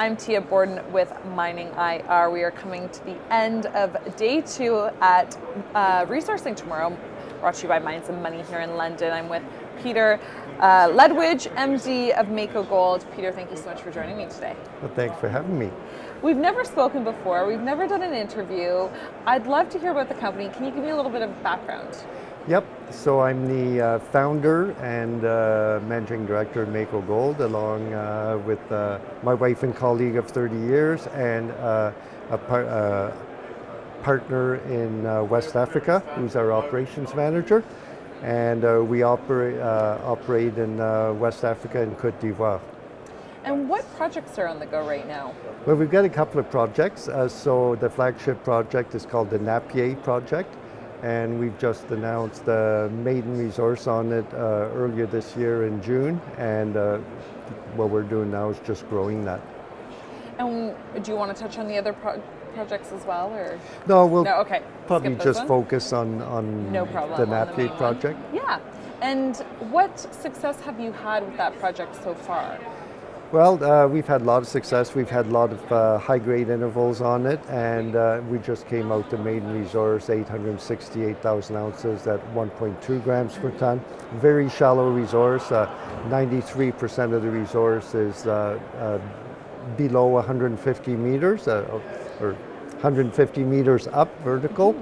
I'm Tia Borden with MiningIR. We are coming to the end of day 2 at Resourcing Tomorrow, brought to you by Mines and Money here in London. I'm with Peter Ledwidge, MD of Mako Gold. Peter, thank you so much for joining me today. Well, thanks for having me. We've never spoken before. We've never done an interview. I'd love to hear about the company. Can you give me a little bit of background? Yep, so I'm the founder and managing director of Mako Gold, along with my wife and colleague of 30 years and a partner in West Africa, who's our operations manager. And we operate in West Africa and Côte d'Ivoire. And what projects are on the go right now? Well, we've got a couple of projects. So the flagship project is called the Napié Project. And we've just announced the maiden resource on it earlier this year in June, and what we're doing now is just growing that. And do you want to touch on the other projects as well, or no? Okay. Probably just focus on no problem, the Napié project. Yeah. And what success have you had with that project so far? Well, we've had a lot of success. We've had a lot of high-grade intervals on it, and we just came out the maiden resource, 868,000 ounces at 1.2 grams per ton. Very shallow resource. 93% of the resource is below 150 meters, or 150 meters up vertical.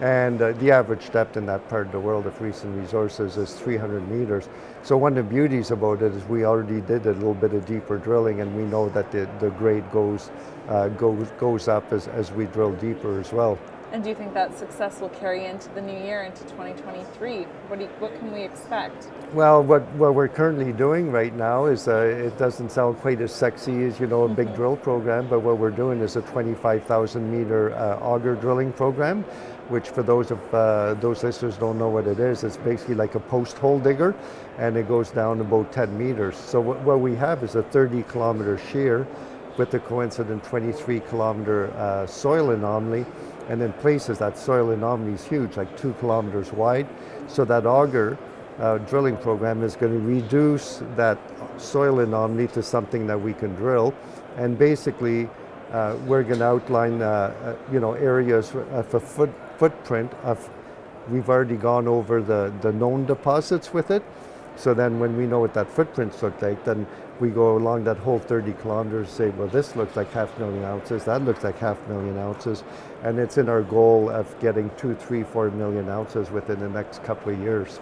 And the average depth in that part of the world of recent resources is 300 meters. So one of the beauties about it is we already did a little bit of deeper drilling, and we know that the grade goes up as we drill deeper as well. And do you think that success will carry into the new year, into 2023? What can we expect? Well, what we're currently doing right now is, it doesn't sound quite as sexy as, a big drill program, but what we're doing is a 25,000 meter auger drilling program, which for those listeners don't know what it is, it's basically like a post hole digger, and it goes down about 10 meters. So what we have is a 30-kilometer shear with a coincident 23-kilometer soil anomaly, and in places that soil anomaly is huge, like 2 kilometers wide. So that auger drilling program is going to reduce that soil anomaly to something that we can drill, and basically we're going to outline areas of a footprint of. We've already gone over the known deposits with it. So then when we know what that footprints look like, then we go along that whole 30 kilometers and say, well, this looks like 500,000 ounces, that looks like 500,000 ounces, and it's in our goal of getting 2, 3, 4 million ounces within the next couple of years.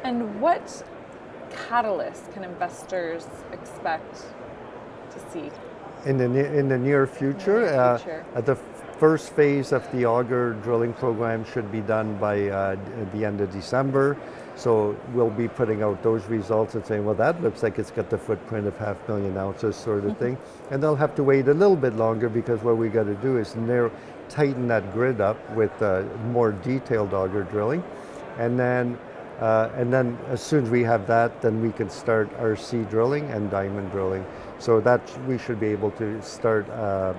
And what catalysts can investors expect to see? In the near future, the first phase of the auger drilling program should be done by the end of December. So we'll be putting out those results and saying, well, that looks like it's got the footprint of 500,000 ounces sort of thing. And they'll have to wait a little bit longer, because what we got to do is tighten that grid up with more detailed auger drilling. And then as soon as we have that, then we can start RC drilling and diamond drilling. So that we should be able to start, a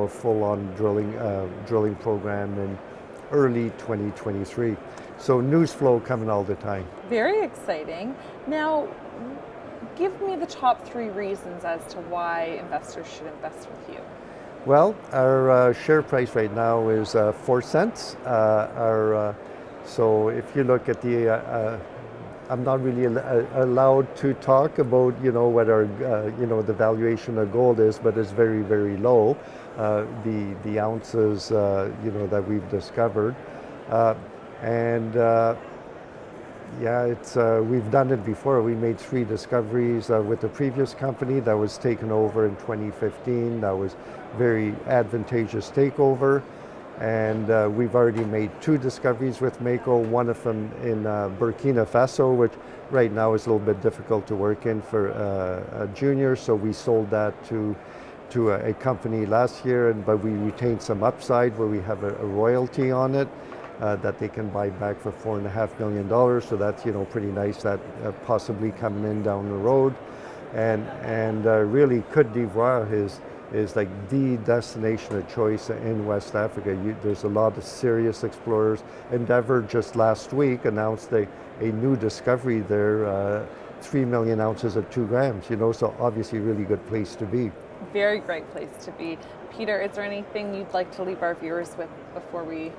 full-on drilling program in early 2023. So news flow coming all the time. Very exciting. Now, give me the top 3 reasons as to why investors should invest with you. Well, our share price right now is 4 cents. So if you look at the, I'm not really allowed to talk about, what our, the valuation of gold is, but it's very, very low. The ounces, that we've discovered. We've done it before. We made 3 discoveries with the previous company that was taken over in 2015. That was very advantageous takeover. And we've already made 2 discoveries with Mako, one of them in Burkina Faso, which right now is a little bit difficult to work in for a junior. So we sold that to a company last year, but we retained some upside where we have a royalty on it. That they can buy back for $4.5 million. So that's, pretty nice, that possibly coming in down the road. And really Côte d'Ivoire is like the destination of choice in West Africa. There's a lot of serious explorers. Endeavour just last week announced a new discovery there 3 million ounces at 2 grams, you know, so obviously a really good place to be. Very great place to be. Peter, is there anything you'd like to leave our viewers with before we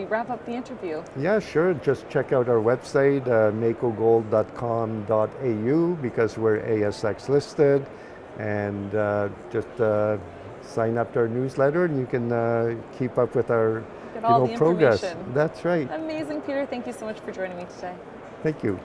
wrap up the interview? Yeah, sure. Just check out our website, makogold.com.au, because we're ASX listed, and just sign up to our newsletter, and you can keep up with our Get all the progress. information. That's right. Amazing, Peter. Thank you so much for joining me today. Thank you.